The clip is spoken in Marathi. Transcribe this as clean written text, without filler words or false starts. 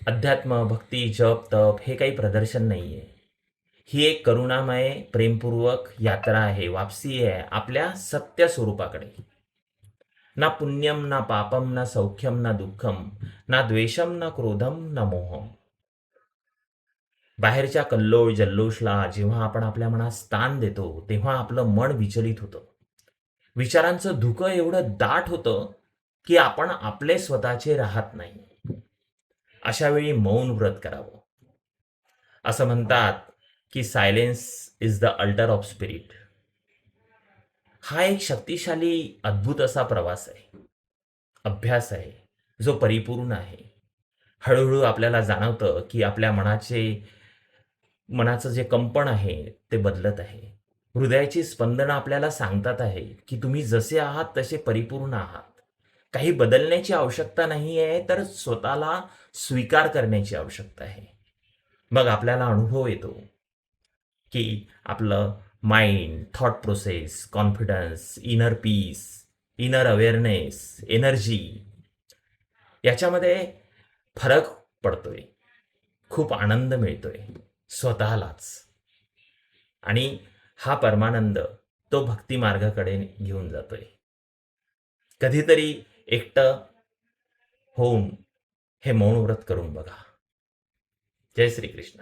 अध्यात्म, भक्ती, जप, तप हे काही प्रदर्शन नाही आहे. ही एक करुणामय, प्रेमपूर्वक यात्रा आहे, वापसी आहे आपल्या सत्य स्वरूपाकडे. ना पुण्यम ना पापम ना सौख्यम ना दुःखम ना द्वेषम ना क्रोधम ना मोहम. बाहेरच्या कल्लोळ जल्लोषला जेव्हा आपण आपल्या मनात स्थान देतो तेव्हा आपलं मन विचलित होतं. विचारांचं धुकं एवढं दाट होतं की आपण आपले स्वतःचे राहत नाही. अशा वेळी मौन व्रत करावं. असं म्हणतात की silence is the alter of spirit. हा एक शक्तिशाली अद्भुत असा प्रवास आहे, अभ्यास आहे, जो परिपूर्ण आहे. हळूहळू आपल्याला जाणवतं की आपल्या मनाचं जे कंपन आहे ते बदलत आहे. हृदयाची स्पंदनं आपल्याला सांगतात आहे की तुम्ही जसे आहात तसे परिपूर्ण आहात. काही बदलण्याची आवश्यकता नाही आहे, तर स्वतःला स्वीकार करण्याची आवश्यकता आहे. मग आपल्याला अनुभव येतो की आपलं mind, thought process, confidence, inner peace, inner awareness, energy याच्यामध्ये फरक पडतोय. खूप आनंद मिळतोय स्वतःलाच. आणि हा परमानंद तो भक्ती मार्गाकडे घेऊन जातोय. कधीतरी एकटं होऊन हे मौन व्रत करून बघा. जय श्री कृष्ण.